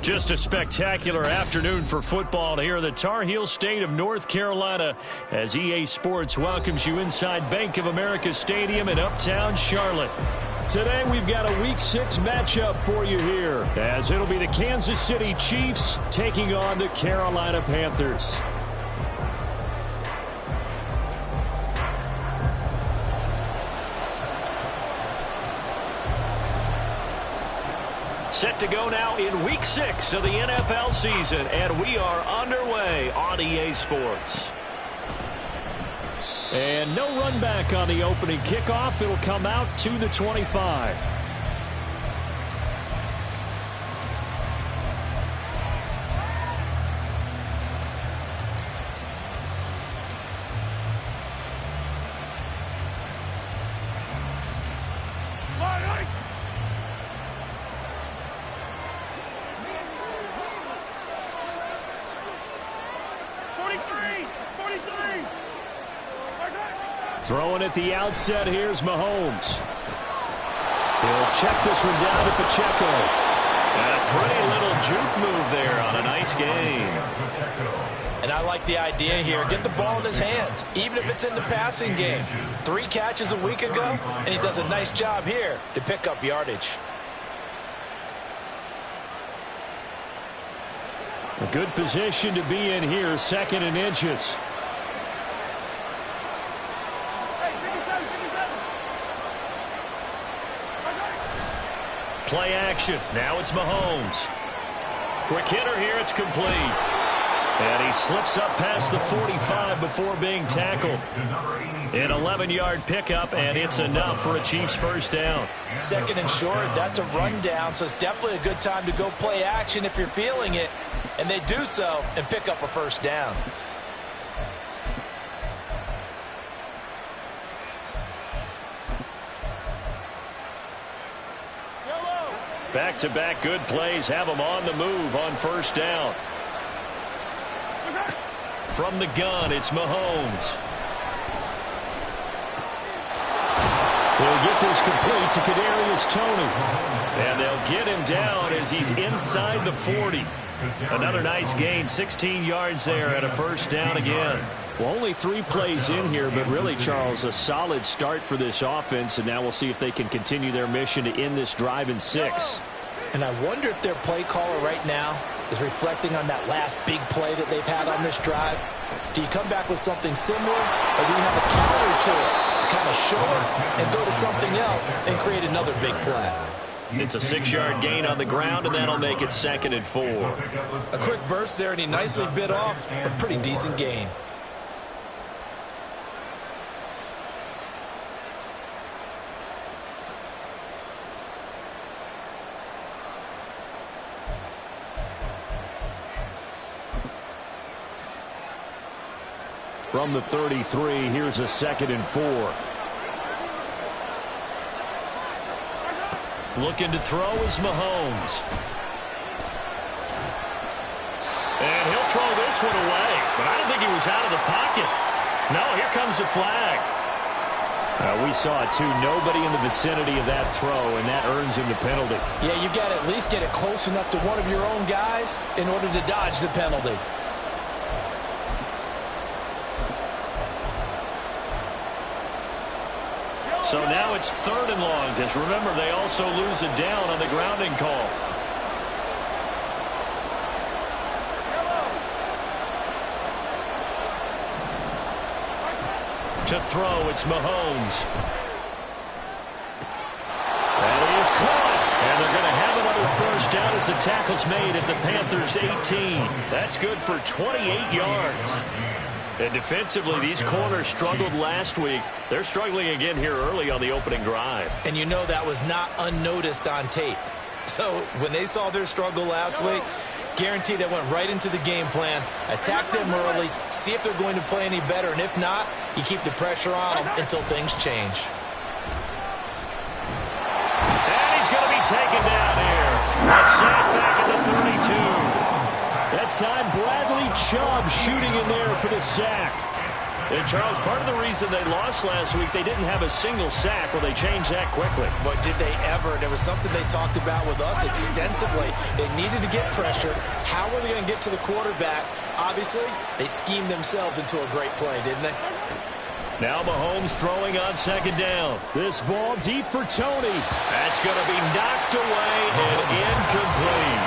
Just a spectacular afternoon for football here in the Tar Heel state of North Carolina as EA Sports welcomes you inside Bank of America Stadium in Uptown Charlotte. Today we've got a Week 6 matchup for you here as it'll be the Kansas City Chiefs taking on the Carolina Panthers. Set to go now in Week 6 of the NFL season, and we are underway on EA Sports. And no run back on the opening kickoff. It'll come out to the 25. Throwing at the outset, here's Mahomes. He'll check this one down to Pacheco. And a pretty little juke move there on a nice game. And I like the idea here. Get the ball in his hands, even if it's in the passing game. 3 catches a week ago, and he does a nice job here to pick up yardage. A good position to be in here, 2nd and inches. Play action. Now it's Mahomes. Quick hitter here. It's complete. And he slips up past the 45 before being tackled. An 11-yard pickup, and it's enough for a Chiefs first down. 2nd and short. That's a rundown, so it's definitely a good time to go play action if you're feeling it. And they do so and pick up a first down. Back-to-back good plays have them on the move on first down. From the gun, it's Mahomes. He'll get this complete to Kadarius Toney. And they'll get him down as he's inside the 40. Another nice gain, 16 yards there and a first down again. Well, only 3 plays in here, but really, Charles, a solid start for this offense, and now we'll see if they can continue their mission to end this drive in 6. And I wonder if their play caller right now is reflecting on that last big play that they've had on this drive. Do you come back with something similar, or do you have a counter to it to kind of show it and go to something else and create another big play? It's a 6-yard gain on the ground, and that'll make it 2nd and 4. A quick burst there, and he nicely bit off a pretty decent gain. From the 33, here's a 2nd and 4. Looking to throw is Mahomes. And he'll throw this one away, but I don't think he was out of the pocket. No, here comes the flag. We saw it, too. Nobody in the vicinity of that throw, and that earns him the penalty. Yeah, you've got to at least get it close enough to one of your own guys in order to dodge the penalty. So now it's 3rd and long, because remember, they also lose a down on the grounding call. To throw, it's Mahomes. That is caught. And they're going to have another 1st down as the tackle's made at the Panthers' 18. That's good for 28 yards. And defensively, these corners struggled last week. They're struggling again here early on the opening drive. And you know that was not unnoticed on tape. So when they saw their struggle last week, guaranteed they went right into the game plan, attack them early, see if they're going to play any better. And if not, you keep the pressure on them until things change. And he's going to be taken down here. A sack back at the 32. That time, Bradley Chubb shooting in there for the sack. And, Charles, part of the reason they lost last week, they didn't have a single sack. Well, they changed that quickly. But did they ever? There was something they talked about with us extensively. They needed to get pressure. How were they going to get to the quarterback? Obviously, they schemed themselves into a great play, didn't they? Now Mahomes throwing on 2nd down. This ball deep for Tony. That's going to be knocked away and incomplete.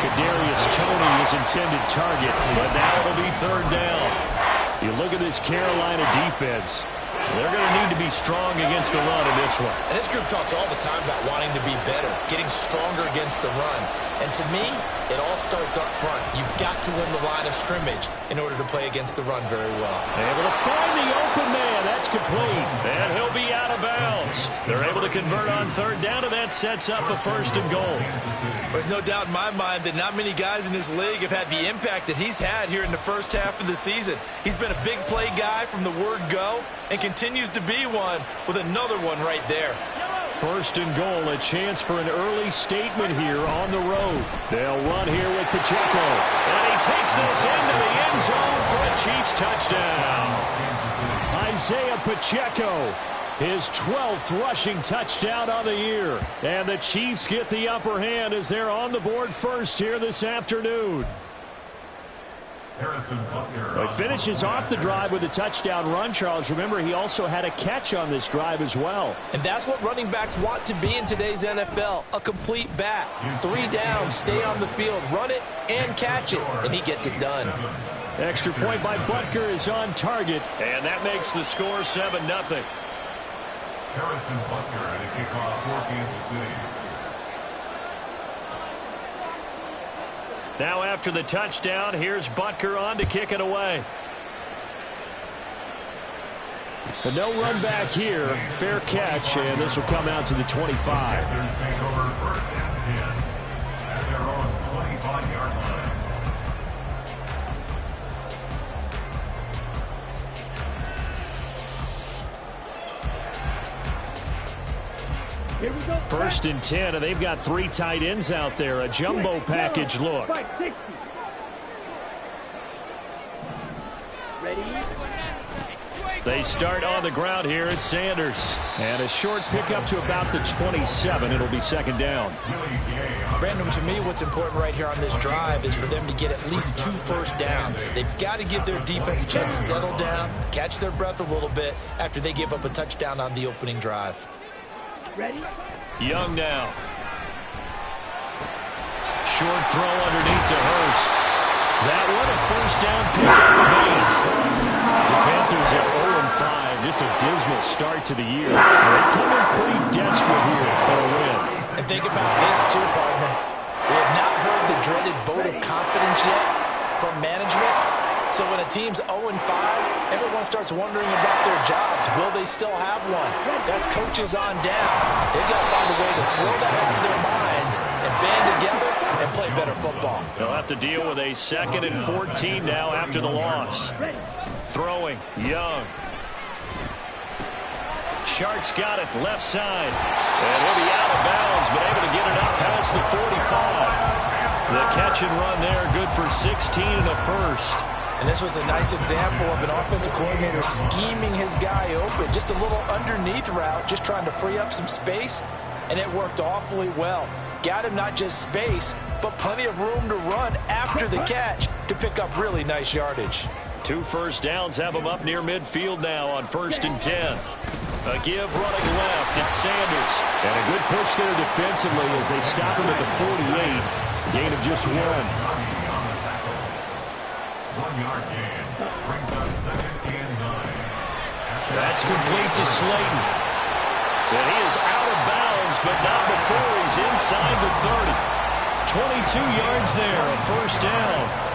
Kadarius Toney is intended target, but now it'll be 3rd down. You look at this Carolina defense. They're going to need to be strong against the run in this one. And this group talks all the time about wanting to be better, getting stronger against the run. And to me, it all starts up front. You've got to win the line of scrimmage in order to play against the run very well. Able to find the open man. That's complete. And he'll be out of bounds. They're able to convert on 3rd down, and that sets up a 1st and goal. There's no doubt in my mind that not many guys in this league have had the impact that he's had here in the 1st half of the season. He's been a big play guy from the word go and continues to be one with another one right there. 1st and goal, a chance for an early statement here on the road. They'll run here with Pacheco. And he takes this into the end zone for a Chiefs touchdown. Isaiah Pacheco, his 12th rushing touchdown on the year. And the Chiefs get the upper hand as they're on the board first here this afternoon. He finishes off the drive with a touchdown run, Charles. Remember, he also had a catch on this drive as well. And that's what running backs want to be in today's NFL, a complete back. 3 downs, stay on the field, run it, and catch it. And he gets it done. Extra point by Butker is on target, and that makes the score 7-0. Harrison Butker at a kickoff for Kansas City. Now after the touchdown, here's Butker on to kick it away. But no run back here. Fair catch, and this will come out to the 25. Panthers take over 1st and 10 at their own 25-yard line. Here we go. 1st and 10, and they've got 3 tight ends out there. A jumbo package look. They start on the ground here at Sanders. And a short pickup to about the 27. It'll be 2nd down. Brandon, to me, what's important right here on this drive is for them to get at least 2 first downs. They've got to give their defense a chance to settle down, catch their breath a little bit after they give up a touchdown on the opening drive. Young now. short throw underneath to Hurst. That one a first down pickup of 8. The Panthers at 0-5. Just a dismal start to the year. They come in pretty desperate here for a win. And think about this too, partner. We have not heard the dreaded vote of confidence yet from management. So when a team's 0-5, everyone starts wondering about their jobs. Will they still have one? That's coaches on down. They've got to find a way to throw that out of their minds and band together and play better football. They'll have to deal with a 2nd and 14 now after the loss. Throwing, Young. Sharks got it, left side. And he'll be out of bounds, but able to get it up past the 45. The catch and run there, good for 16 and a first. And this was a nice example of an offensive coordinator scheming his guy open. Just a little underneath route, just trying to free up some space, and it worked awfully well. Got him not just space, but plenty of room to run after the catch to pick up really nice yardage. 2 first downs have him up near midfield now on 1st and 10. A give running left, it's Sanders. And a good push there defensively as they stop him at the 48. Gain of just 1. 1-yard gain brings up 2nd and 9. That's complete to Slayton. And he is out of bounds, but not before he's inside the 30. 22 yards there, a first down.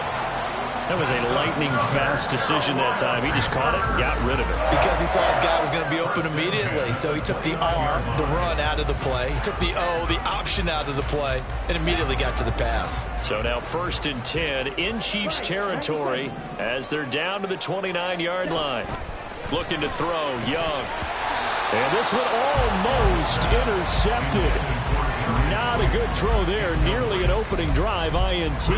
That was a lightning-fast decision that time. He just caught it and got rid of it. Because he saw his guy was going to be open immediately. So he took the R, the run, out of the play. He took the O, the option, out of the play, and immediately got to the pass. So now 1st and 10 in Chiefs territory as they're down to the 29-yard line. Looking to throw, Young. And this one almost intercepted. Not a good throw there. Nearly an opening drive, INT.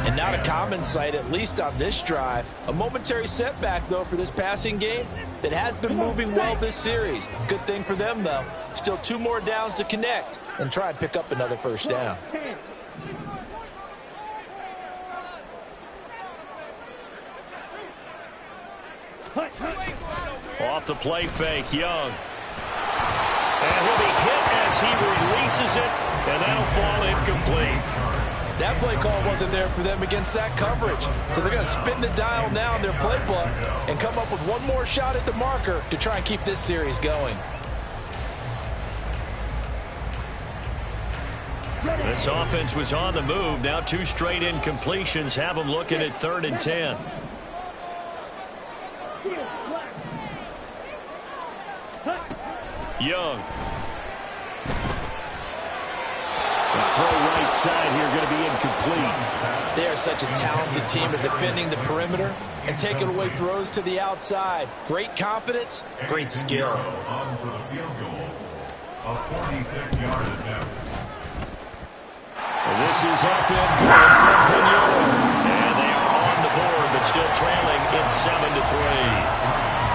And not a common sight, at least on this drive. A momentary setback, though, for this passing game that has been moving well this series. Good thing for them, though. Still 2 more downs to connect and try and pick up another first down. Off the play fake, Young. And he'll be hit as he releases it, and that'll fall incomplete. That play call wasn't there for them against that coverage. So they're going to spin the dial now in their playbook and come up with one more shot at the marker to try and keep this series going. This offense was on the move. Now 2 straight incompletions have them looking at 3rd and 10. Young. Throw right side here, going to be incomplete. They are such a talented team at defending the perimeter and taking away throws to the outside. Great confidence, great skill. On for the field goal, a 46-yard attempt. Well, this is up and good from Pagano. And they are on the board, but still trailing. It's 7-3.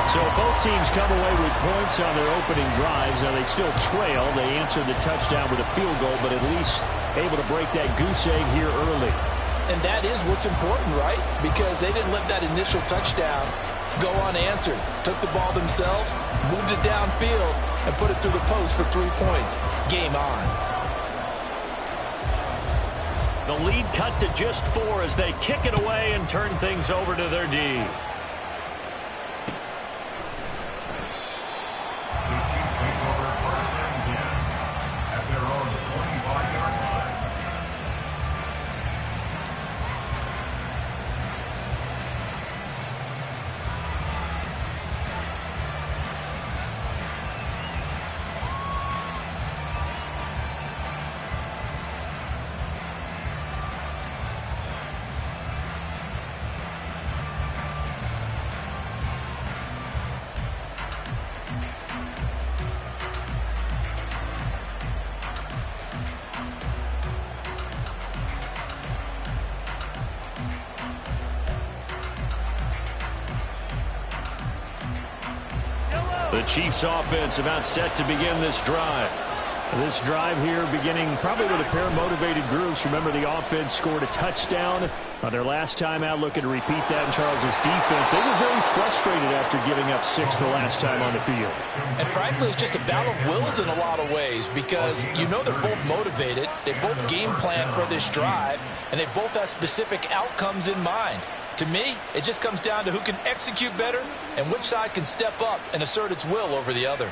So both teams come away with points on their opening drives. Now they still trail. They answered the touchdown with a field goal, but at least able to break that goose egg here early. And that is what's important, right? Because they didn't let that initial touchdown go unanswered. Took the ball themselves, moved it downfield, and put it through the post for 3 points. Game on. The lead cut to just 4 as they kick it away and turn things over to their D. The Chiefs offense about set to begin this drive. This drive here beginning probably with a pair of motivated groups. Remember, the offense scored a touchdown on their last time out, looking to repeat that in Charles's defense. They were very frustrated after giving up 6 the last time on the field. And frankly, it's just a battle of wills in a lot of ways, because you know they're both motivated, they both game plan for this drive, and they both have specific outcomes in mind. To me, it just comes down to who can execute better and which side can step up and assert its will over the other.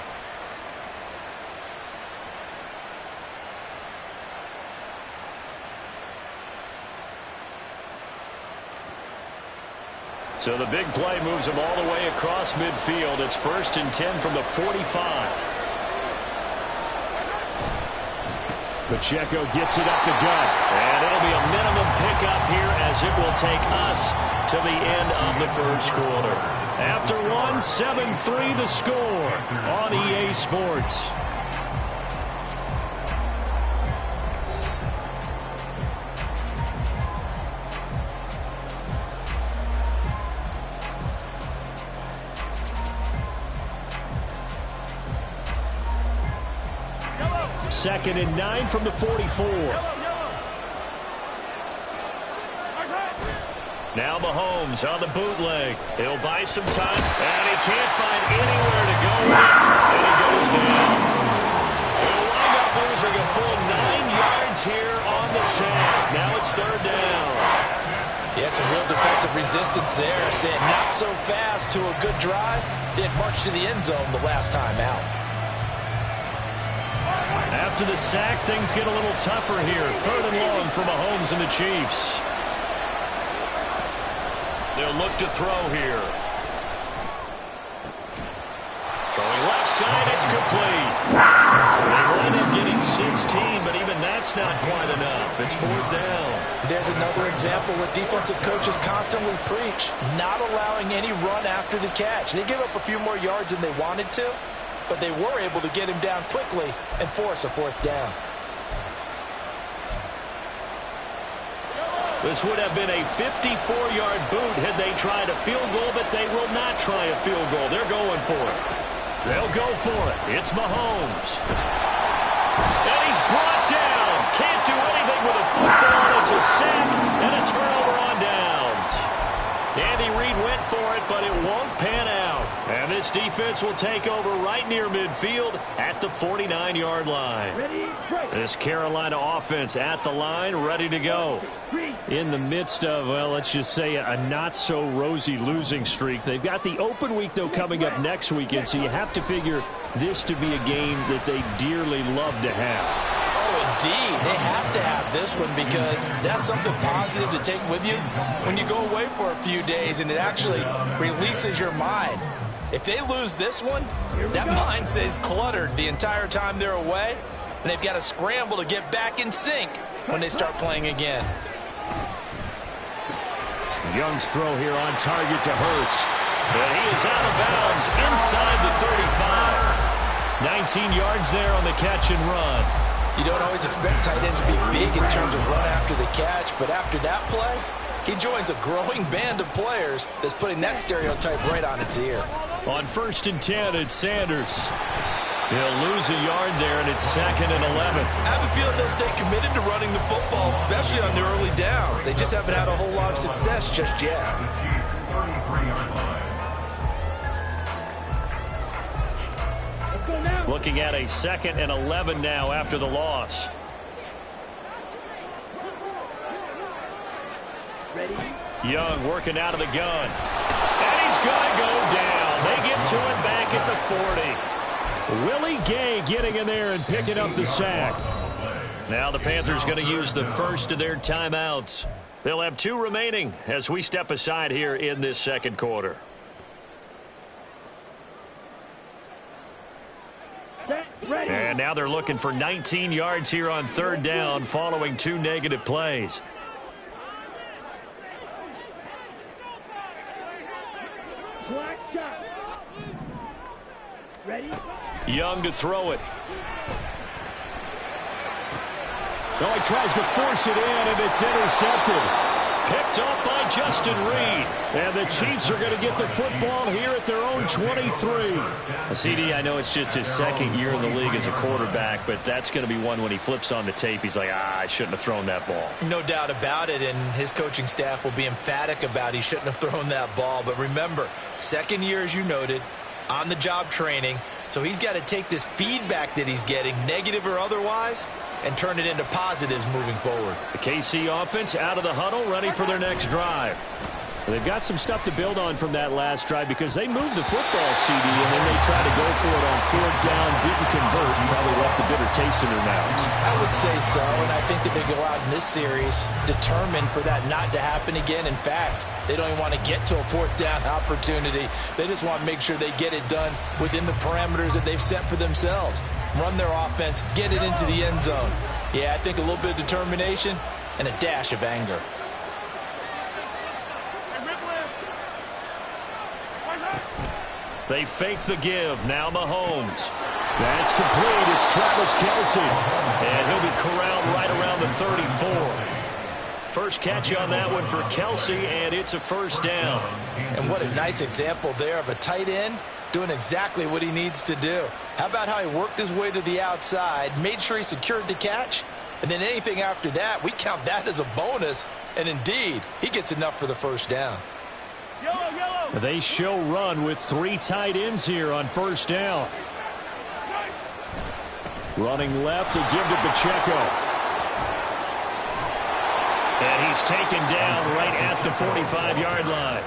So the big play moves them all the way across midfield. It's 1st and 10 from the 45. Pacheco gets it up the gut. And it'll be a minimum pickup here as it will take us to the end of the first quarter. After one, 7-3 the score on EA Sports. Second and 9 from the 44. Now Mahomes on the bootleg. He'll buy some time, and he can't find anywhere to go. And he goes down. He'll wind up losing a full 9 yards here on the sack. Now it's 3rd down. Yeah, some real defensive resistance there. Saying not so fast to a good drive. Did march to the end zone the last time out. After the sack, things get a little tougher here. 3rd and long for Mahomes and the Chiefs. They'll look to throw here. Throwing left side, it's complete. They wind up getting 16, but even that's not quite enough. It's 4th down. There's another example where defensive coaches constantly preach, not allowing any run after the catch. They give up a few more yards than they wanted to, but they were able to get him down quickly and force a 4th down. This would have been a 54-yard boot had they tried a field goal, but they will not try a field goal. They're going for it. They'll go for it. It's Mahomes. And he's brought down. Can't do anything with a football. It's a sack and a turnover on downs. Andy Reid went for it, but it won't pan out. And this defense will take over right near midfield at the 49-yard line. This Carolina offense at the line, ready to go. In the midst of, well, let's just say a not-so-rosy losing streak. They've got the open week, though, coming up next weekend, so you have to figure this to be a game that they dearly love to have. Indeed, they have to have this one because that's something positive to take with you when you go away for a few days, and it actually releases your mind. If they lose this one, that mind stays cluttered the entire time they're away, and they've got to scramble to get back in sync when they start playing again. Young's throw here on target to Hurst. And he is out of bounds inside the 35. 19 yards there on the catch and run. You don't always expect tight ends to be big in terms of run after the catch, but after that play, he joins a growing band of players that's putting that stereotype right on its ear. On 1st and 10, it's Sanders. He'll lose a yard there, and it's 2nd and 11. I have a feeling they'll stay committed to running the football, especially on the early downs. They just haven't had a whole lot of success just yet. Looking at a 2nd and 11 now after the loss. Young working out of the gun. And he's going to go down. They get to him back at the 40. Willie Gay getting in there and picking up the sack. Now the Panthers going to use the first of their timeouts. They'll have 2 remaining as we step aside here in this second quarter. And now they're looking for 19 yards here on 3rd down following 2 negative plays. Young to throw it. Oh, he tries to force it in, and it's intercepted. Picked off by Justin Reed. And the Chiefs are going to get the football here at their own 23. CD, I know it's just his second year in the league as a quarterback, but that's going to be one when he flips on the tape. He's like, I shouldn't have thrown that ball. No doubt about it, and his coaching staff will be emphatic about he shouldn't have thrown that ball. But remember, second year, as you noted, on-the-job training, so he's got to take this feedback that he's getting, negative or otherwise, and turn it into positives moving forward. The KC offense out of the huddle, ready for their next drive. They've got some stuff to build on from that last drive because they moved the football, CD, and then they tried to go for it on fourth down, didn't convert, and probably left a bitter taste in their mouths. I would say so, and I think that they go out in this series determined for that not to happen again. In fact, they don't even want to get to a fourth down opportunity. They just want to make sure they get it done within the parameters that they've set for themselves. Run their offense, get it into the end zone. Yeah, I think a little bit of determination and a dash of anger. They fake the give. Now Mahomes. That's complete. It's Travis Kelce. And he'll be corralled right around the 34. First catch on that one for Kelce, and it's a first down. And what a nice example there of a tight end doing exactly what he needs to do. How about how he worked his way to the outside, made sure he secured the catch, and then anything after that, we count that as a bonus. And indeed, he gets enough for the first down. They show run with three tight ends here on first down. Running left to give to Pacheco. And he's taken down right at the 45-yard line.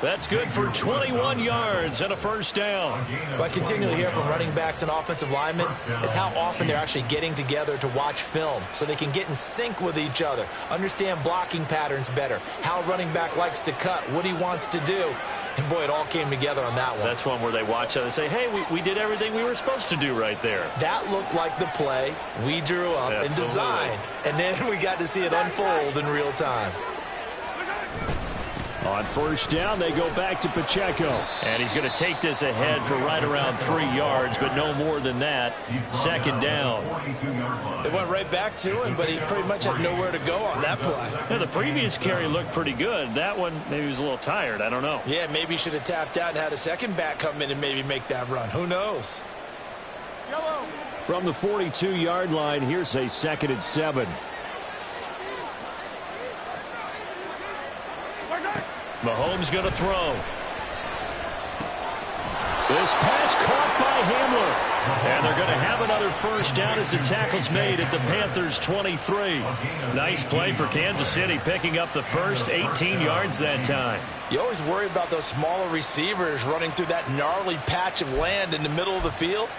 That's good for 21 yards and a first down. What I continually hear from running backs and offensive linemen is how often they're actually getting together to watch film so they can get in sync with each other, understand blocking patterns better, how a running back likes to cut, what he wants to do. And, boy, it all came together on that one. That's one where they watch out and say, hey, we did everything we were supposed to do right there. That looked like the play we drew up and designed. And then we got to see it unfold in real time. On first down, they go back to Pacheco. And he's going to take this ahead for right around 3 yards, but no more than that. Second down. They went right back to him, but he pretty much had nowhere to go on that play. Yeah, the previous carry looked pretty good. That one, maybe he was a little tired. I don't know. Yeah, maybe he should have tapped out and had a second back come in and maybe make that run. Who knows? From the 42-yard line, here's a 2nd and 7. Mahomes going to throw. This pass caught by Hamler. And they're going to have another first down as the tackle's made at the Panthers' 23. Nice play for Kansas City, picking up the first 18 yards that time. You always worry about those smaller receivers running through that gnarly patch of land in the middle of the field.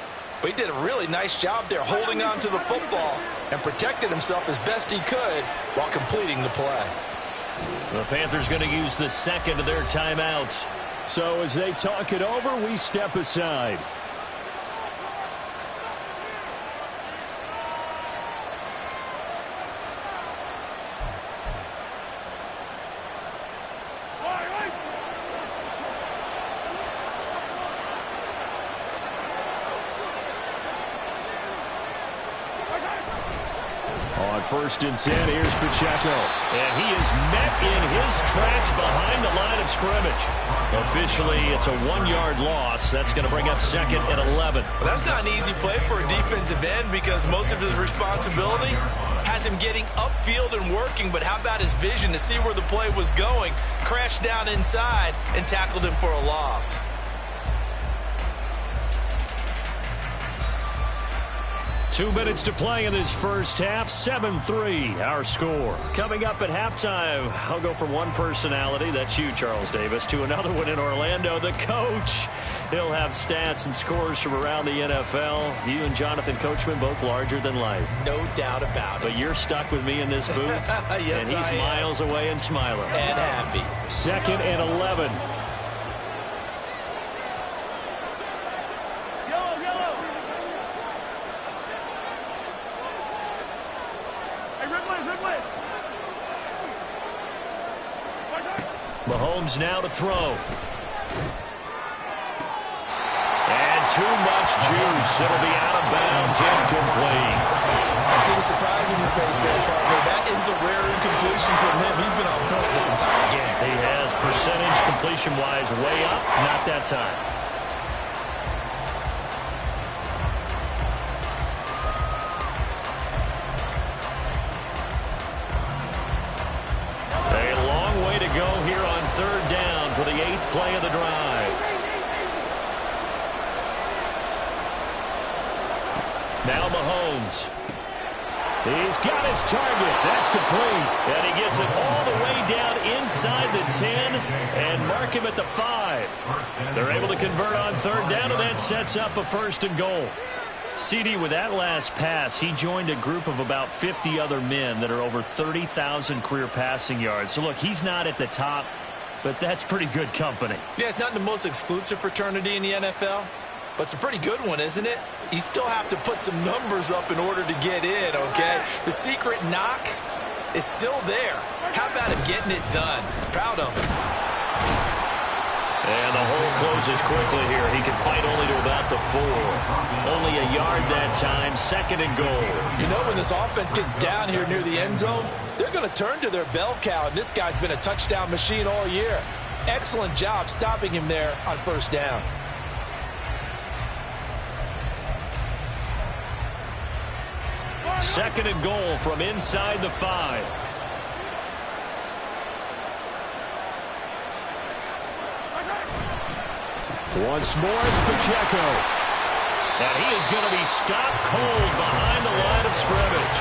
But he did a really nice job there holding on to the football and protected himself as best he could while completing the play. The Panthers going to use the second of their timeouts. So as they talk it over, we step aside. On 1st and 10, here's Pacheco. And he is met in his tracks behind the line of scrimmage. Officially, it's a 1-yard loss. That's going to bring up 2nd and 11. Well, that's not an easy play for a defensive end because most of his responsibility has him getting upfield and working. But how about his vision to see where the play was going, crashed down inside, and tackled him for a loss. 2 minutes to play in this first half. 7-3, our score. Coming up at halftime, I'll go from one personality, that's you, Charles Davis, to another one in Orlando, the coach. He'll have stats and scores from around the NFL. You and Jonathan Coachman, both larger than life. No doubt about it. But you're stuck with me in this booth, yes, and he's miles away and smiling. And happy. 2nd and 11. Mahomes now to throw. And too much juice. It'll be out of bounds, incomplete. I see the surprise in your face there, partner. That is a rare incompletion from him. He's been on point this entire game. He has percentage completion-wise way up. Not that time. A long way to go here on third down for the 8th play of the drive. Now Mahomes. He's got his target. That's complete. And he gets it all the way down inside the 10 and mark him at the 5. They're able to convert on third down, and that sets up a 1st and goal. CD, with that last pass, he joined a group of about 50 other men that are over 30,000 career passing yards. So, look, he's not at the top, but that's pretty good company. Yeah, it's not the most exclusive fraternity in the NFL, but it's a pretty good one, isn't it? You still have to put some numbers up in order to get in, okay? The secret knock is still there. How about him getting it done? Proud of him. And the hole closes quickly here. He can fight only to about the 4. Only a yard that time, 2nd and goal. You know, when this offense gets down here near the end zone, they're going to turn to their bell cow, and this guy's been a touchdown machine all year. Excellent job stopping him there on 1st down. Second and goal from inside the 5. Once more, it's Pacheco. And he is going to be stopped cold behind the line of scrimmage.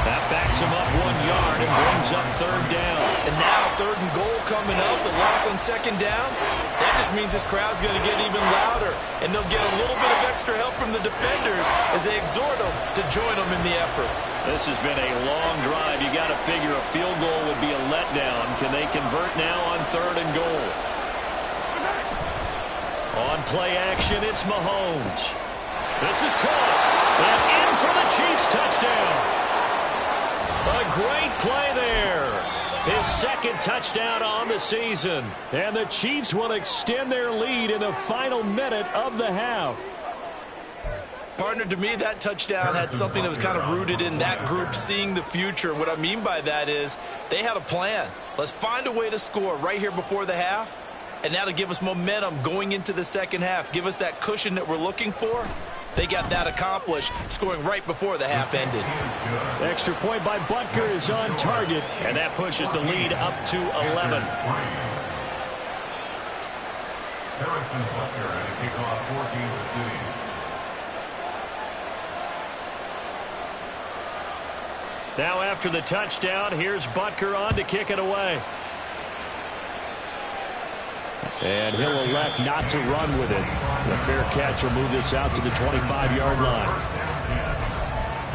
That backs him up 1 yard and brings up third down. And now 3rd and goal coming up. The loss on 2nd down. That just means this crowd's going to get even louder. And they'll get a little bit of extra help from the defenders as they exhort them to join them in the effort. This has been a long drive. You got to figure a field goal would be a letdown. Can they convert now on 3rd and goal? On play action, it's Mahomes. This is caught. And in for the Chiefs touchdown. A great play there. His 2nd touchdown on the season. And the Chiefs will extend their lead in the final minute of the half. Partner, to me, that touchdown had something that was kind of rooted in that group seeing the future. What I mean by that is they had a plan. Let's find a way to score right here before the half. And that'll give us momentum going into the 2nd half. Give us that cushion that we're looking for. They got that accomplished, scoring right before the half ended. Extra point by Butker is on target, and that pushes the lead up to 11. Harrison Butker at a kickoff for Kansas City. Now after the touchdown, here's Butker on to kick it away. And he'll elect not to run with it. The fair catch will move this out to the 25-yard line.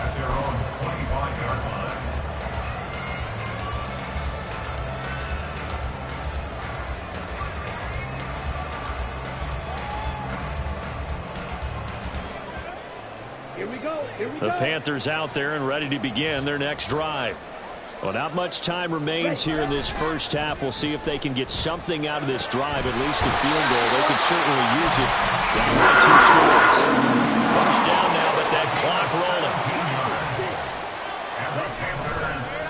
At their own 25-yard line. Here we go. The Panthers out there and ready to begin their next drive. Well, not much time remains here in this first half. We'll see if they can get something out of this drive, at least a field goal. They can certainly use it. Down by 2 scores. First down now, but that clock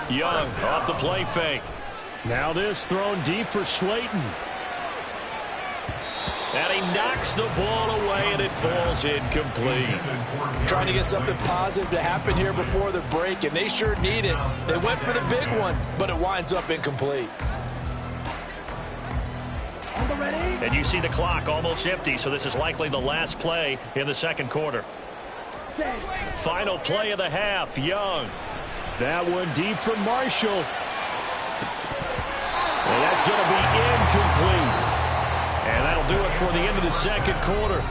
rolling. Young off the play fake. Now this thrown deep for Slayton. And he knocks the ball away, and it falls incomplete. Trying to get something positive to happen here before the break, and they sure need it. They went for the big one, but it winds up incomplete. And you see the clock almost empty, so this is likely the last play in the 2nd quarter. Final play of the half, Young. That one deep from Marshall. And that's going to be incomplete. And that'll do it for the end of the 2nd quarter.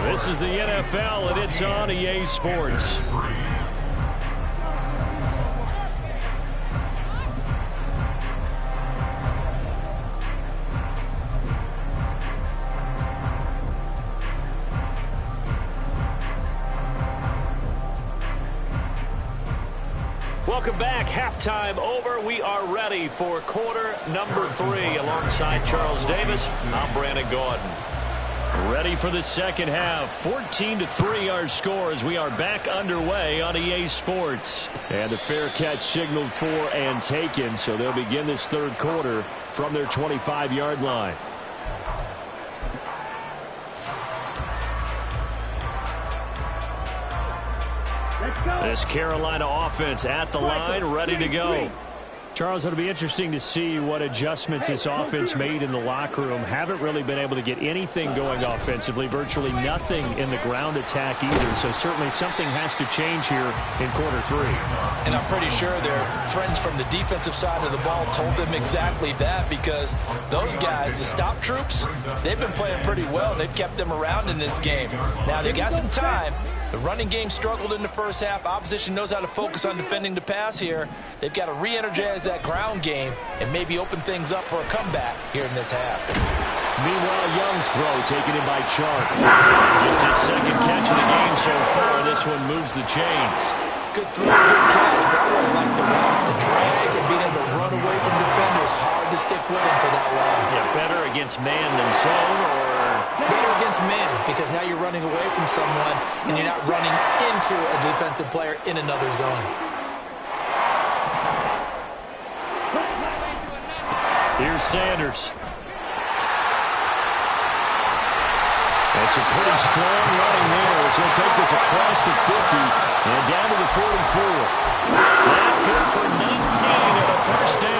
This is the NFL, and it's on EA Sports. Welcome back. Halftime over. We are ready for quarter number 3. Alongside Charles Davis, I'm Brandon Gordon. Ready for the second half. 14-3 our score as we are back underway on EA Sports. And the fair catch signaled for and taken, so they'll begin this third quarter from their 25-yard line. This Carolina offense at the line, ready to go. Charles, it'll be interesting to see what adjustments this offense made in the locker room. Haven't really been able to get anything going offensively, virtually nothing in the ground attack either. So certainly something has to change here in quarter three. And I'm pretty sure their friends from the defensive side of the ball told them exactly that, because those guys, the stop troops, they've been playing pretty well. They've kept them around in this game. Now, they got some time. The running game struggled in the first half. Opposition knows how to focus on defending the pass here. They've got to re-energize that ground game and maybe open things up for a comeback here in this half. Meanwhile, Young's throw taken in by Chark. Just his second catch of the game so far. This one moves the chains. Good throw, good catch, but I really like the route, the drag, and being able to run away from defenders. Hard to stick with him for that long. Yeah, better against man than zone, or better against man, because now you're running away from someone and you're not running into a defensive player in another zone. Here's Sanders. That's a pretty strong running there as he'll take this across the 50 and down to the 44. That good for 19 and a first down.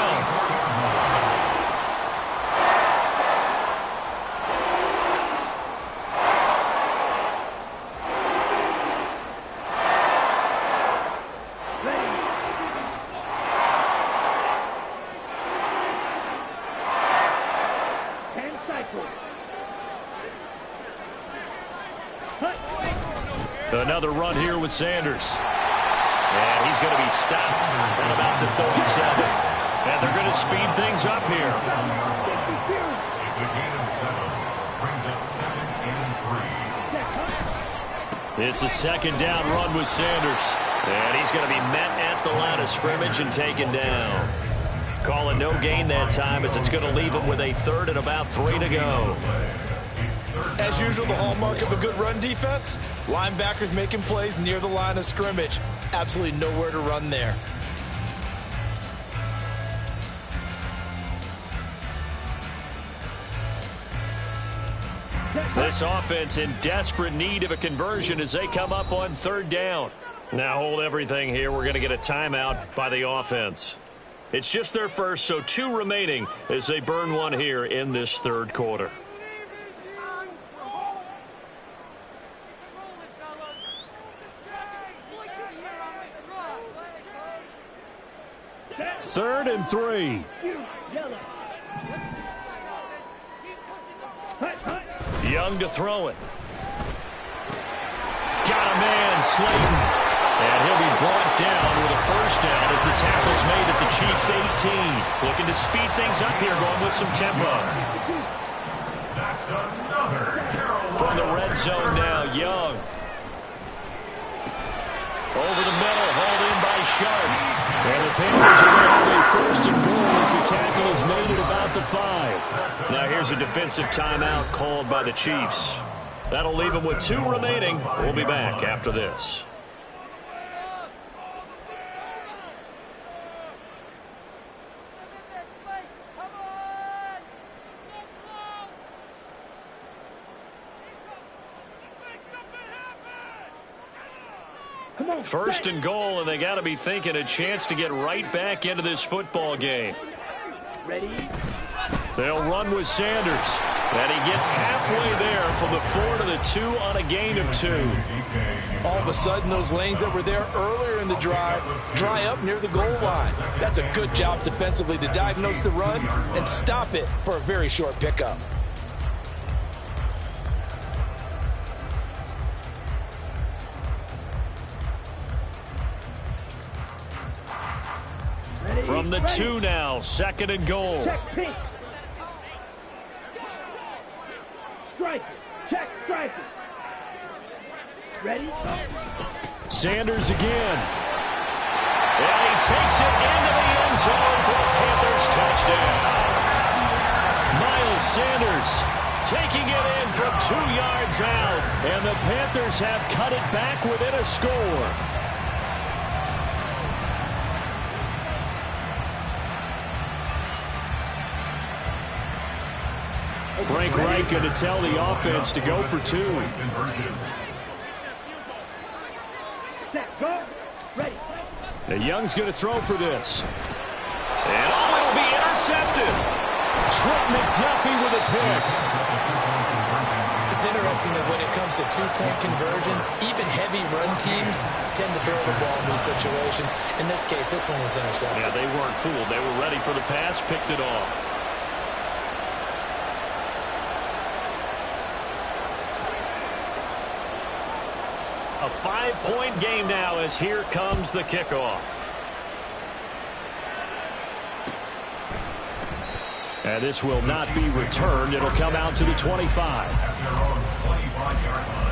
Another run here with Sanders. And he's going to be stopped at about the 37. And they're going to speed things up here. It's a gain of 7. Brings up 2nd and 3. It's a second down run with Sanders. And he's going to be met at the line of scrimmage and taken down. Calling no gain that time, as it's going to leave him with a 3rd and about 3 to go. As usual, the hallmark of a good run defense, linebackers making plays near the line of scrimmage. Absolutely nowhere to run there. This offense in desperate need of a conversion as they come up on 3rd down. Now hold everything here. We're going to get a timeout by the offense. It's just their first, so 2 remaining as they burn one here in this 3rd quarter. Third and 3. Young to throw it. Got a man, Slayton. And he'll be brought down with a first down as the tackle's made at the Chiefs' 18. Looking to speed things up here, going with some tempo. That's another Carolina. From the red zone now, Young. Over the middle, hauled in by Sharp. And the Panthers are going to have a 1st and goal as the tackle is made at about the 5. Now here's a defensive timeout called by the Chiefs. That'll leave them with 2 remaining. We'll be back after this. First and goal, and they got to be thinking a chance to get right back into this football game. Ready? They'll run with Sanders, and he gets halfway there from the 4 to the 2 on a gain of 2. All of a sudden, those lanes that were there earlier in the drive dry up near the goal line. That's a good job defensively to diagnose the run and stop it for a very short pickup. From the 2 now, 2nd and goal. Check, pink. Strike. Check, strike. Ready? Sanders again. And he takes it into the end zone for a Panthers touchdown. Miles Sanders taking it in from 2 yards out. And the Panthers have cut it back within a score. Frank Reich going to tell the offense to go for 2. Set, go. Ready. Now Young's going to throw for this. And it'll be intercepted. Trent McDuffie with a pick. It's interesting that when it comes to two-point conversions, even heavy run teams tend to throw the ball in these situations. In this case, this one was intercepted. Yeah, they weren't fooled. They were ready for the pass, picked it off. A 5-point game now as here comes the kickoff. And this will not be returned. It'll come out to the 25. At their own 25-yard line.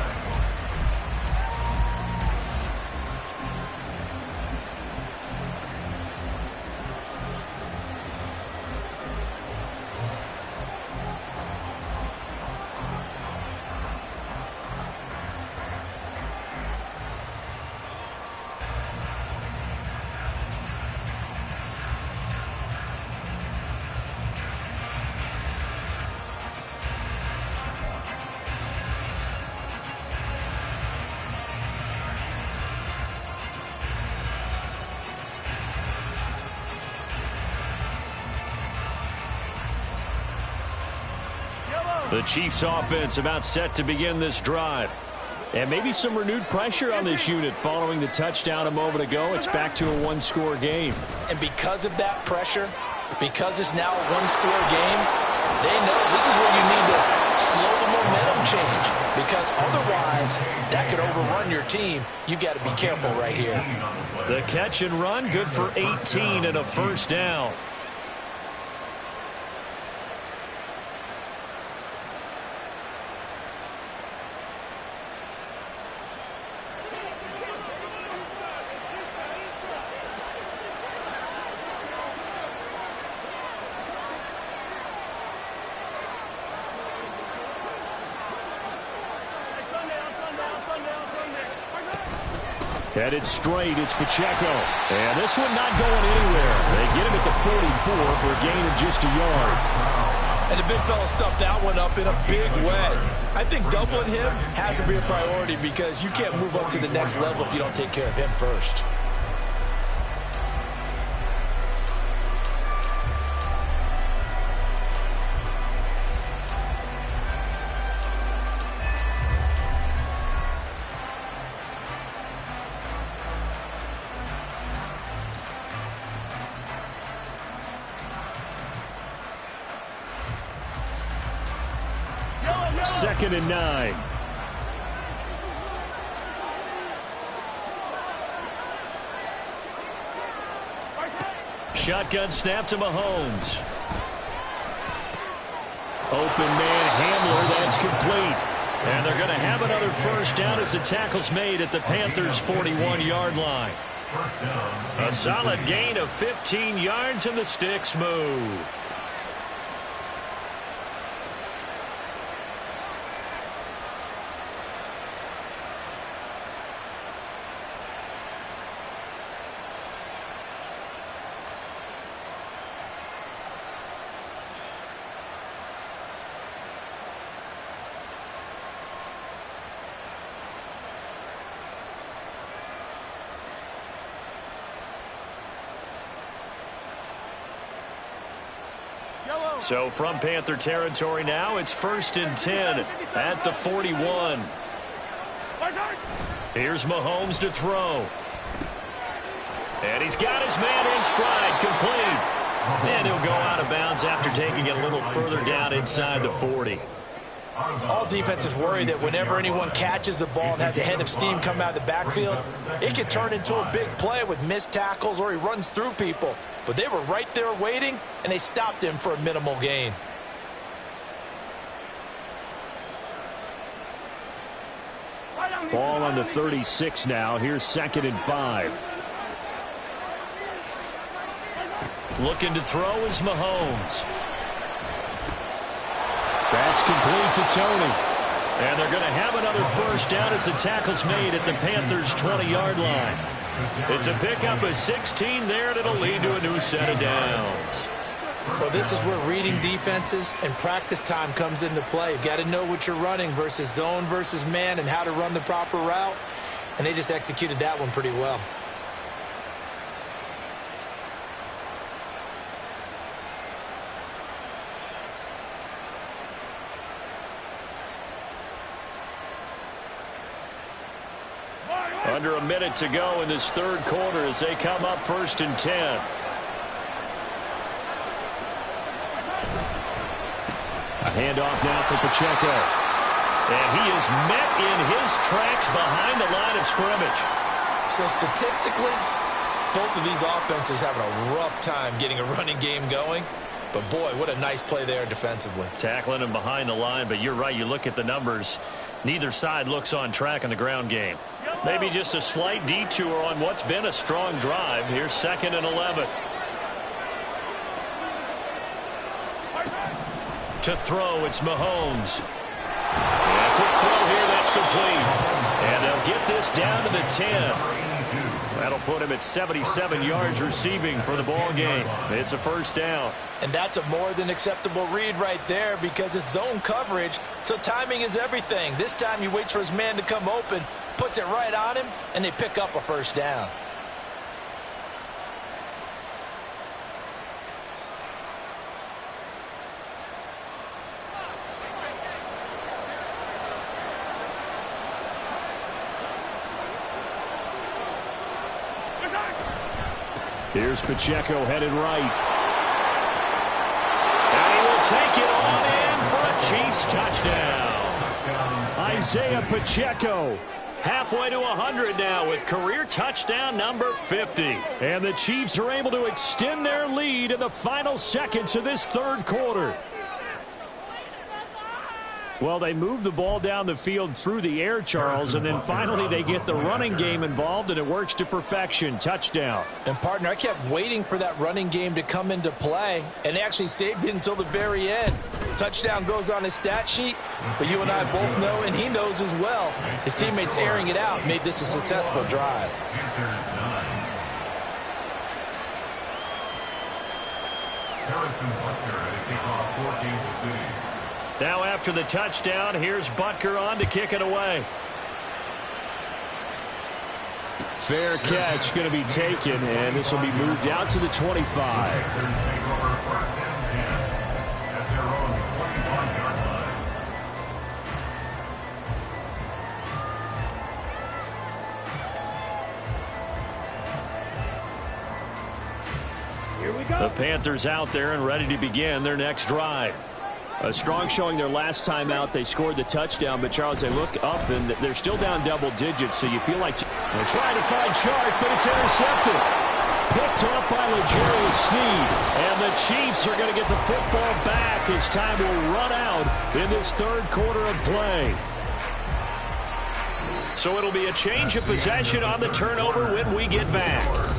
The Chiefs offense about set to begin this drive. And maybe some renewed pressure on this unit following the touchdown a moment ago. It's back to a one-score game. And because of that pressure, because it's now a one-score game, they know this is where you need to slow the momentum change. Because otherwise, that could overrun your team. You've got to be careful right here. The catch and run, good for 18 and a first down. Headed straight, it's Pacheco. And this one not going anywhere. They get him at the 44 for a gain of just a yard. And the big fella stuffed that one up in a big way. I think doubling him has to be a priority because you can't move up to the next level if you don't take care of him first. Second and 9. Shotgun snap to Mahomes. Open man Hamler, that's complete. And they're going to have another first down as the tackle's made at the Panthers' 41-yard line. A solid gain of 15 yards and the sticks move. So from Panther territory now, it's 1st and 10 at the 41. Here's Mahomes to throw. And he's got his man in stride, complete. And he'll go out of bounds after taking it a little further down inside the 40. All defenses worry that whenever anyone catches the ball and has a head of steam come out of the backfield, it can turn into a big play with missed tackles or he runs through people. But they were right there waiting, and they stopped him for a minimal gain. Ball on the 36 now. Here's 2nd and 5. Looking to throw is Mahomes. That's complete to Tony. And they're going to have another first down as the tackle's made at the Panthers' 20-yard line. It's a pickup of 16 there, and it'll lead to a new set of downs. Well, this is where reading defenses and practice time comes into play. You've got to know what you're running versus zone versus man and how to run the proper route. And they just executed that one pretty well. Under a minute to go in this third quarter as they come up 1st and 10. A handoff now for Pacheco. And he is met in his tracks behind the line of scrimmage. So statistically, both of these offenses having a rough time getting a running game going. But, boy, what a nice play there defensively. Tackling him behind the line, but you're right. You look at the numbers. Neither side looks on track in the ground game. Maybe just a slight detour on what's been a strong drive. Here's 2nd and 11. To throw, it's Mahomes. And a quick throw here, that's complete. And they'll get this down to the 10. That'll put him at 77 yards receiving for the ball game. It's a first down. And that's a more than acceptable read right there because it's zone coverage, so timing is everything. This time he waits for his man to come open, puts it right on him, and they pick up a first down. Here's Pacheco headed right. And he will take it on in for a Chiefs touchdown. Isaiah Pacheco halfway to 100 now with career touchdown number 50. And the Chiefs are able to extend their lead in the final seconds of this third quarter. Well, they move the ball down the field through the air, Charles, and then finally they get the running game involved, and it works to perfection. Touchdown. And, partner, I kept waiting for that running game to come into play, and they actually saved it until the very end. Touchdown goes on his stat sheet, but you and I both know, and he knows as well, his teammates airing it out made this a successful drive. Harrison Butker at a kickoff for Kansas City. Now after the touchdown, here's Butker on to kick it away. Fair catch going to be taken, and this will be moved out to the 25. The Panthers out there and ready to begin their next drive. A strong showing their last time out. They scored the touchdown, but, Charles, they look up, and they're still down double digits, so you feel like they're trying to find Chark, but it's intercepted. Picked up by L'Jarius Sneed, and the Chiefs are going to get the football back as time will run out in this third quarter of play. So it'll be a change of possession on the turnover when we get back.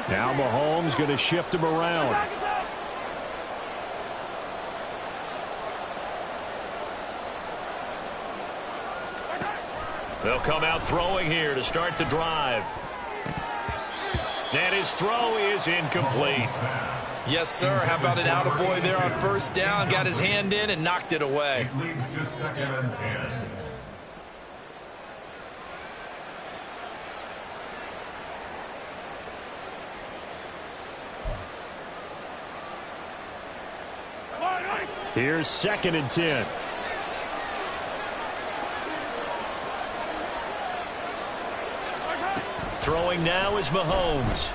Now Mahomes going to shift him around. They'll come out throwing here to start the drive. And his throw is incomplete. Yes, sir. How about an attaboy there on first down? Got his hand in and knocked it away. It leads to 2nd and 10. Here's 2nd and 10. Throwing now is Mahomes.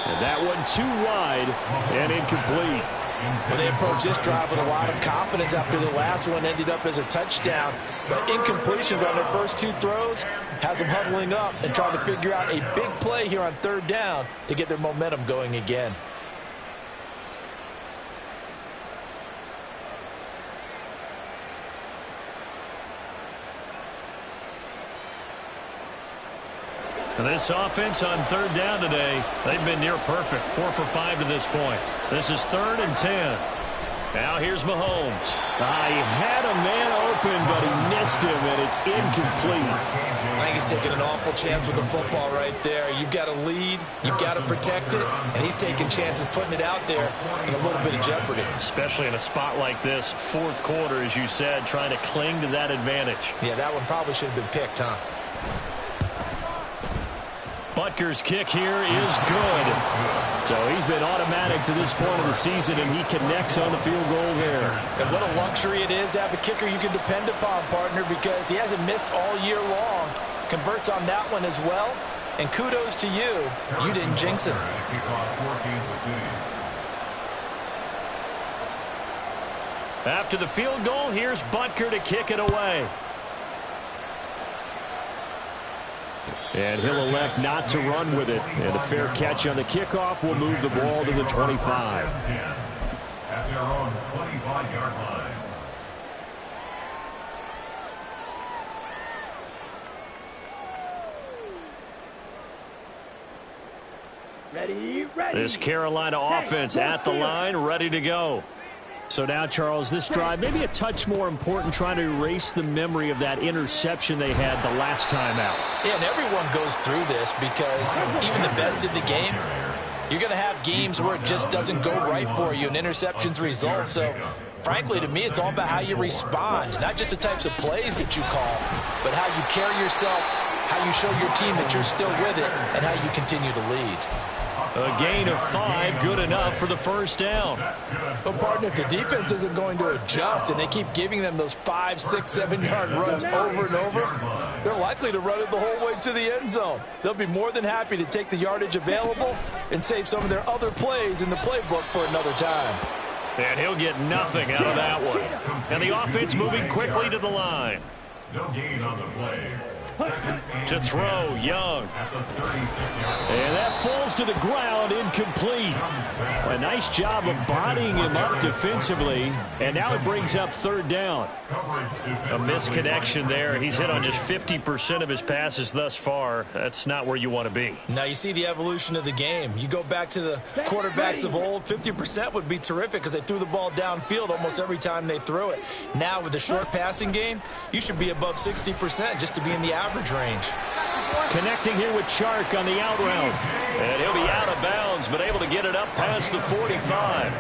And that one too wide and incomplete. Well, they approached this drive with a lot of confidence after the last one ended up as a touchdown. But incompletions on their first two throws has them huddling up and trying to figure out a big play here on third down to get their momentum going again. This offense on third down today, they've been near perfect. 4 for 5 to this point. This is 3rd and 10. Now here's Mahomes. He had a man open, but he missed him, and it's incomplete. I think he's taking an awful chance with the football right there. You've got to lead, you've got to protect it, and he's taking chances putting it out there in a little bit of jeopardy. Especially in a spot like this, 4th quarter, as you said, trying to cling to that advantage. Yeah, that one probably should have been picked, huh? Butker's kick here is good. So he's been automatic to this point of the season, and he connects on the field goal there. And what a luxury it is to have a kicker you can depend upon, partner, because he hasn't missed all year long. Converts on that one as well. And kudos to you. You didn't jinx him. After the field goal, here's Butker to kick it away. And he'll elect not to run with it. And a fair catch on the kickoff will move the ball to the 25. At their own 25-yard line. Ready. This Carolina offense at the line, ready to go. So now, Charles, this drive maybe a touch more important, trying to erase the memory of that interception they had the last time out. Yeah, and everyone goes through this because even the best in the game, you're going to have games where it just doesn't go right for you and interceptions result. So, frankly, to me, it's all about how you respond, not just the types of plays that you call, but how you carry yourself, how you show your team that you're still with it, and how you continue to lead. A gain of 5, good enough for the first down. But, partner, if the defense isn't going to adjust and they keep giving them those 5, 6, 7-yard runs over and over, they're likely to run it the whole way to the end zone. They'll be more than happy to take the yardage available and save some of their other plays in the playbook for another time. And he'll get nothing out of that one. And the offense moving quickly to the line. No gain on the play. To throw, Young. And that falls to the ground, incomplete. A nice job of bodying him up defensively. And now it brings up third down. A misconnection there. He's hit on just 50% of his passes thus far. That's not where you want to be. Now you see the evolution of the game. You go back to the quarterbacks of old, 50% would be terrific because they threw the ball downfield almost every time they threw it. Now with the short passing game, you should be above 60% just to be in the average range. Connecting here with Chark on the out route. And he'll be out of bounds, but able to get it up past the 45.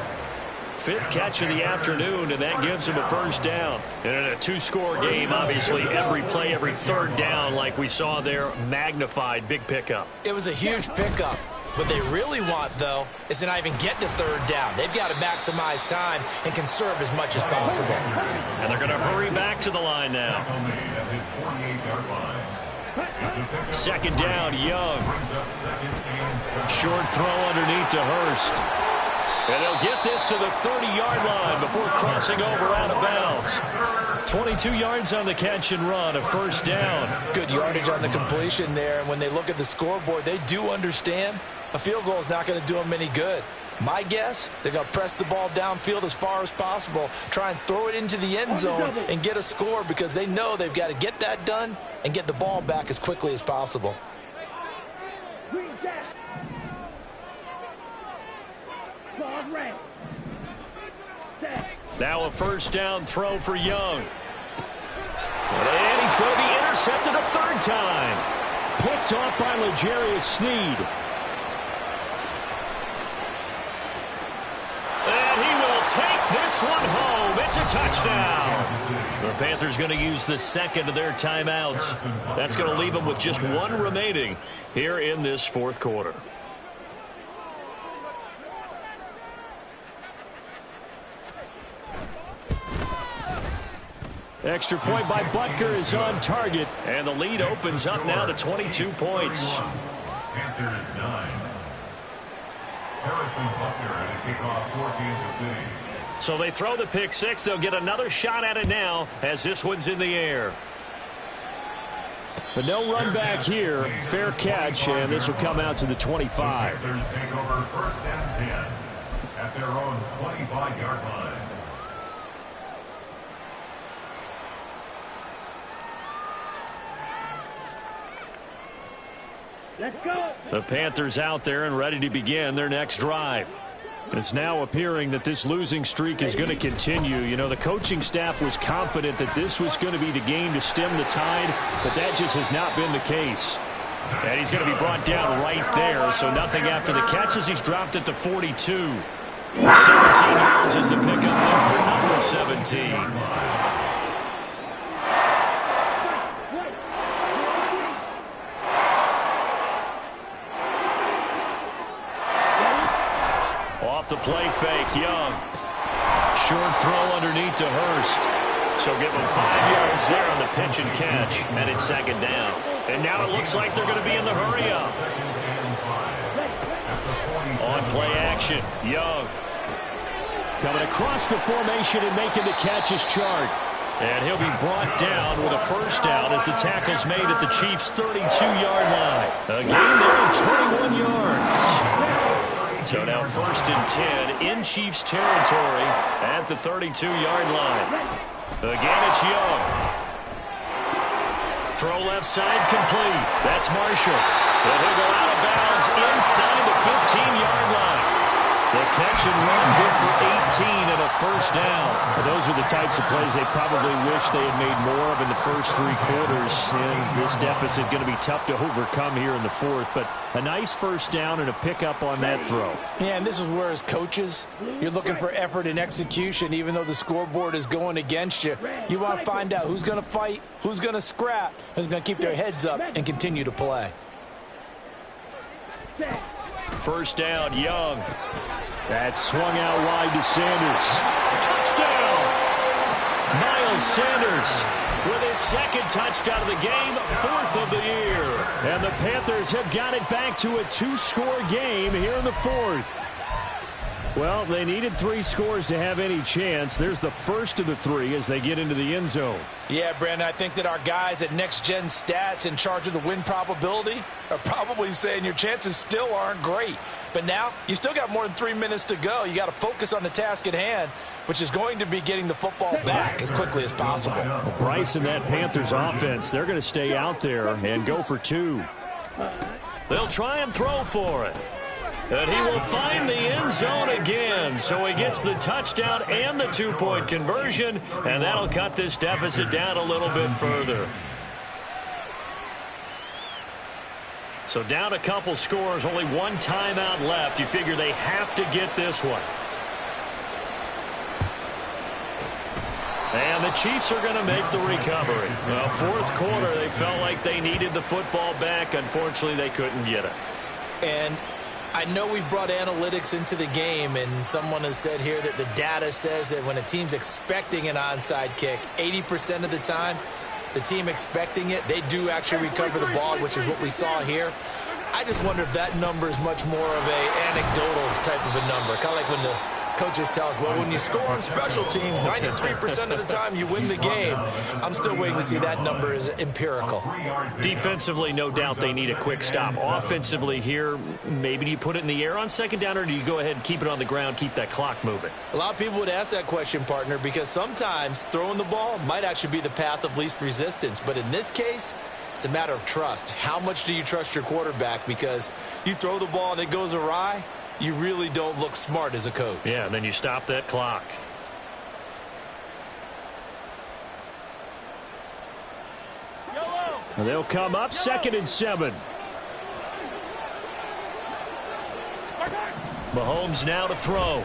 5th catch of the afternoon, and that gives him a first down. And in a 2-score game, obviously, every play, every third down, like we saw there, magnified, big pickup. It was a huge pickup. What they really want, though, is to not even get to third down. They've got to maximize time and conserve as much as possible. And they're going to hurry back to the line now. 2nd down, Young. Short throw underneath to Hurst. And they'll get this to the 30-yard line before crossing over out of bounds. 22 yards on the catch and run, a first down. Good yardage on the completion there. And when they look at the scoreboard, they do understand a field goal is not going to do them any good. My guess, they're going to press the ball downfield as far as possible, try and throw it into the end zone and get a score because they know they've got to get that done and get the ball back as quickly as possible. Now a first down throw for Young. And he's going to be intercepted a third time. Picked off by L'Jarius Sneed. And he will take this one home. It's a touchdown. The Panthers going to use the second of their timeouts. That's going to leave them with just one remaining here in this 4th quarter. Extra point by Butker is on target. And the lead opens up now to 22 points. Panthers 9. So they throw the pick six. They'll get another shot at it now as this one's in the air. But no run back here. Fair catch, and this will come out to the 25. Panthers take over 1st and 10 at their own 25-yard line. Let's go. The Panthers out there and ready to begin their next drive. It's now appearing that this losing streak is going to continue. You know, the coaching staff was confident that this was going to be the game to stem the tide, but that just has not been the case. And he's going to be brought down right there, so nothing after the catches. He's dropped at the 42. 17 yards is the pickup there for number 17. The play fake, Young. Short throw underneath to Hurst. So give him 5 yards there on the pitch and catch, and it's second down. And now it looks like they're going to be in the hurry-up. On play action, Young. Coming across the formation and making the catch is Chart. And he'll be brought down with a first down as the tackle's made at the Chiefs' 32-yard line. A gain there of 21 yards. So now 1st and 10 in Chiefs territory at the 32-yard line. Again, it's Young. Throw left side complete. That's Marshall. But he'll go out of bounds inside the 15-yard line. The catch and run good for 18 and a first down. Well, those are the types of plays they probably wish they had made more of in the first 3 quarters. And this deficit going to be tough to overcome here in the 4th. But a nice first down and a pickup on that throw. Yeah, and this is where as coaches, you're looking for effort and execution. Even though the scoreboard is going against you, you want to find out who's going to fight, who's going to scrap, who's going to keep their heads up and continue to play. First down, Young. That's swung out wide to Sanders. Touchdown! Miles Sanders with his second touchdown of the game, 4th of the year. And the Panthers have got it back to a 2-score game here in the 4th. Well, they needed 3 scores to have any chance. There's the first of the 3 as they get into the end zone. Yeah, Brandon, I think that our guys at Next Gen Stats in charge of the win probability are probably saying your chances still aren't great. But now you still got more than 3 minutes to go. You got to focus on the task at hand, which is going to be getting the football back as quickly as possible. Well, Bryce and that Panthers offense, they're going to stay out there and go for 2. They'll try and throw for it. And he will find the end zone again. So he gets the touchdown and the 2-point conversion, and that'll cut this deficit down a little bit further. So down a couple scores, only 1 timeout left. You figure they have to get this one. And the Chiefs are going to make the recovery. Well, 4th quarter, they felt like they needed the football back. Unfortunately, they couldn't get it. And I know we brought analytics into the game, and someone has said here that the data says that when a team's expecting an onside kick, 80% of the time, the team expecting it, they do actually recover the ball, which is what we saw here. I just wonder if that number is much more of a anecdotal type of a number, kind of like when the coaches tell us, well, when you score on special teams, 93% of the time you win the game. I'm still waiting to see that number is empirical. Defensively, no doubt they need a quick stop. Offensively here, maybe do you put it in the air on second down, or do you go ahead and keep it on the ground, keep that clock moving? A lot of people would ask that question, partner, because sometimes throwing the ball might actually be the path of least resistance. But in this case, it's a matter of trust. How much do you trust your quarterback? Because you throw the ball and it goes awry, you really don't look smart as a coach. Yeah, and then you stop that clock. And they'll come up 2nd and 7. Mahomes now to throw.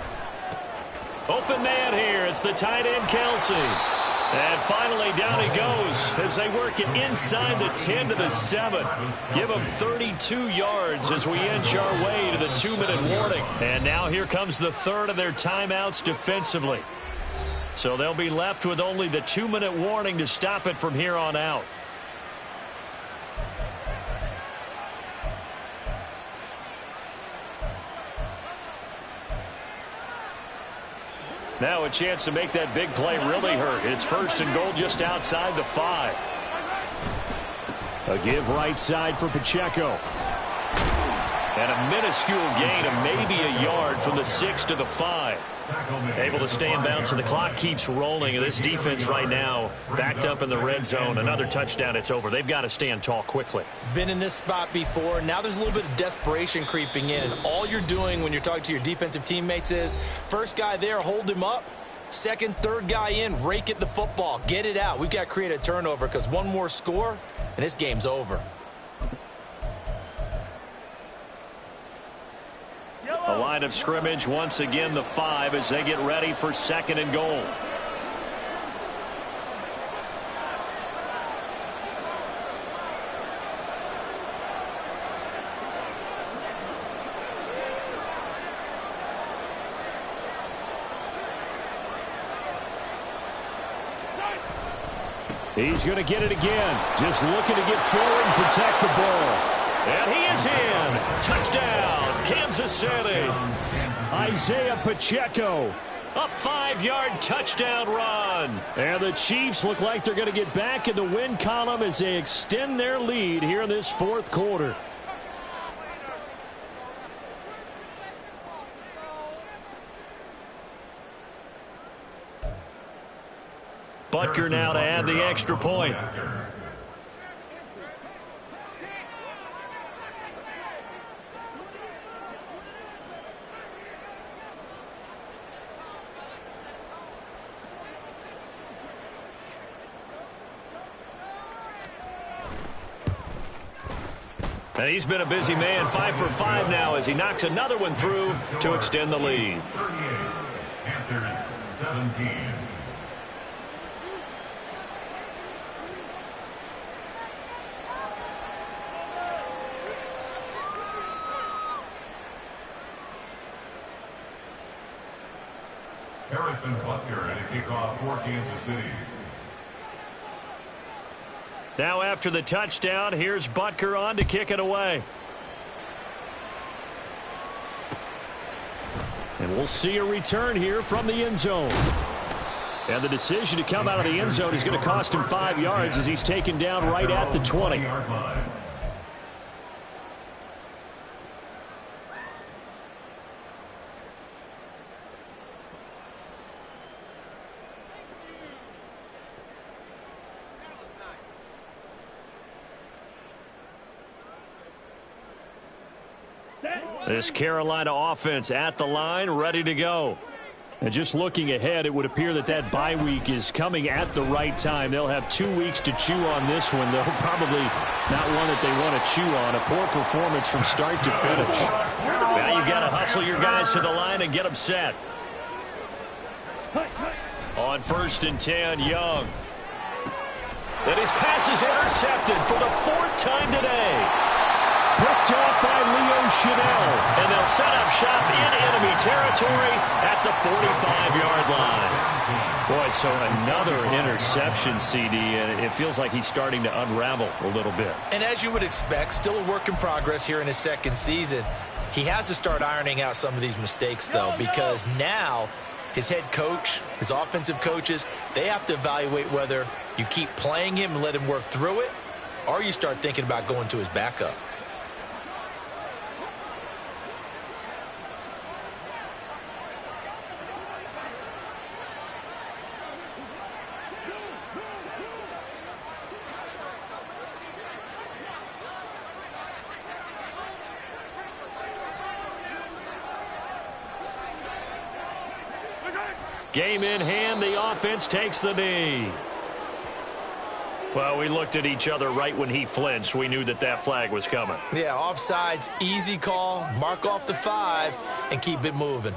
Open man here. It's the tight end, Kelce. And finally, down he goes as they work it inside the 10 to the 7. Give him 32 yards as we inch our way to the 2-minute warning. And now here comes the 3rd of their timeouts defensively. So they'll be left with only the 2-minute warning to stop it from here on out. Now a chance to make that big play really hurt. It's 1st and goal just outside the 5. A give right side for Pacheco. And a minuscule gain of maybe a yard from the 6 to the 5. Able to stay in bounds, and the clock keeps rolling. And this defense right now backed up in the red zone. Another touchdown, it's over. They've got to stand tall quickly. Been in this spot before. Now there's a little bit of desperation creeping in. And all you're doing when you're talking to your defensive teammates is, first guy there, hold him up. Second, third guy in, rake at the football. Get it out. We've got to create a turnover because one more score, and this game's over. A line of scrimmage, once again the 5 as they get ready for 2nd and goal. He's going to get it again. Just looking to get forward and protect the ball. And he is in. Touchdown, Kansas City. Isaiah Pacheco. A 5-yard touchdown run. And the Chiefs look like they're going to get back in the win column as they extend their lead here in this 4th quarter. Butker now to add the extra point. And he's been a busy man, 5 for 5 now as he knocks another one through to extend the lead. 38, Panthers 17. Harrison Butker and a kickoff for Kansas City. Now after the touchdown, here's Butker on to kick it away. And we'll see a return here from the end zone. And the decision to come out of the end zone is going to cost him 5 yards as he's taken down right at the 20. This Carolina offense at the line, ready to go. And just looking ahead, it would appear that that bye week is coming at the right time. They'll have 2 weeks to chew on this one. They'll probably not one that they want to chew on. A poor performance from start to finish. Now you've got to hustle your guys to the line and get them set. On 1st and 10, Young. And his pass is intercepted for the 4th time today. Picked off by Leo Chanel. And they'll set up shop in enemy territory at the 45-yard line. Boy, so another interception, CD, and it feels like he's starting to unravel a little bit. And as you would expect, still a work in progress here in his 2nd season. He has to start ironing out some of these mistakes, though, because now his head coach, his offensive coaches, they have to evaluate whether you keep playing him and let him work through it, or you start thinking about going to his backup. Game in hand, the offense takes the knee. Well, we looked at each other right when he flinched. We knew that that flag was coming. Yeah, offsides, easy call, mark off the 5, and keep it moving.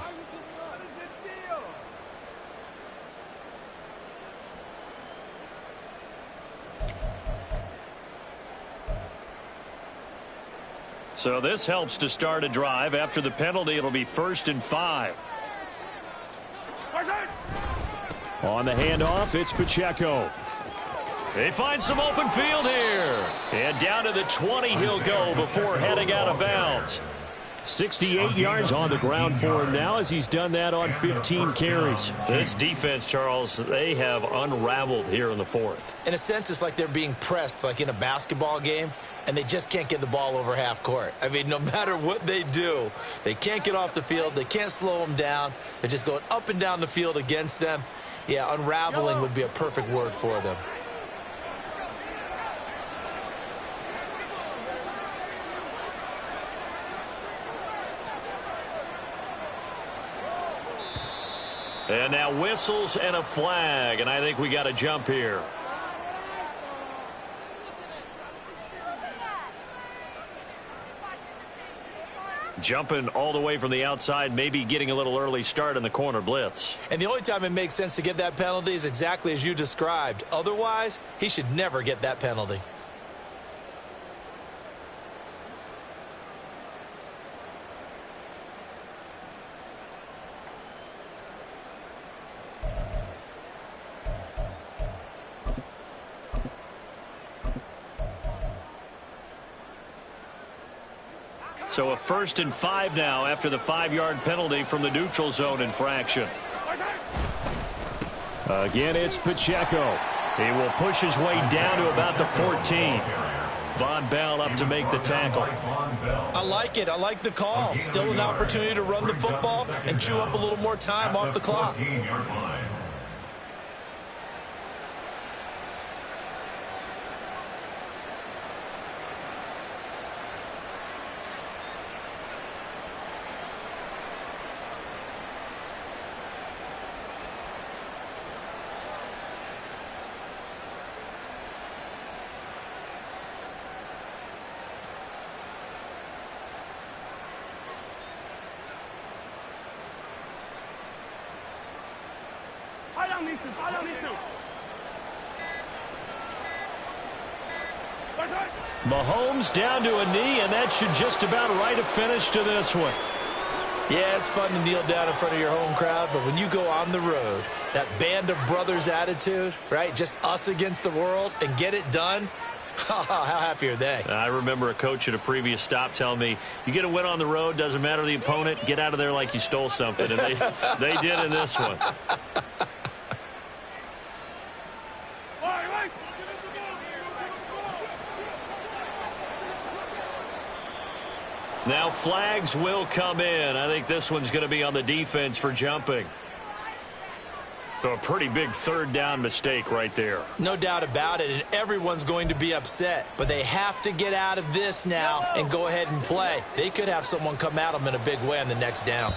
So this helps to start a drive. After the penalty, it'll be 1st and 5. On the handoff, it's Pacheco. They find some open field here. And down to the 20 he'll go before heading out of bounds. 68 yards on the ground for him now as he's done that on 15 carries. This defense, Charles, they have unraveled here in the fourth. In a sense, it's like they're being pressed like in a basketball game, and they just can't get the ball over half court. I mean, no matter what they do, they can't get off the field. They can't slow them down. They're just going up and down the field against them. Yeah, unraveling would be a perfect word for them. And now whistles and a flag, and I think we got a jump here. Jumping all the way from the outside, maybe getting a little early start in the corner blitz. And the only time it makes sense to get that penalty is exactly as you described. Otherwise, he should never get that penalty. So a 1st and 5 now after the 5-yard penalty from the neutral zone infraction. Again, it's Pacheco. He will push his way down to about the 14. Von Bell up to make the tackle. I like it. I like the call. Still an opportunity to run the football and chew up a little more time off the clock. Mahomes down to a knee, and that should just about write a finish to this one. Yeah, it's fun to kneel down in front of your home crowd, but when you go on the road, that band of brothers attitude, right, just us against the world, and get it done, how happy are they? I remember a coach at a previous stop telling me, you get a win on the road, doesn't matter the opponent, get out of there like you stole something, and they did in this one. Now flags will come in. I think this one's going to be on the defense for jumping. So a pretty big 3rd down mistake right there. No doubt about it, and everyone's going to be upset. But they have to get out of this now and go ahead and play. They could have someone come at them in a big way on the next down.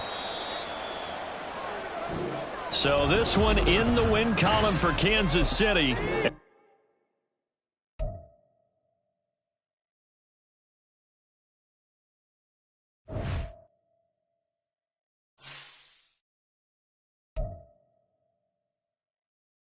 So this one in the win column for Kansas City.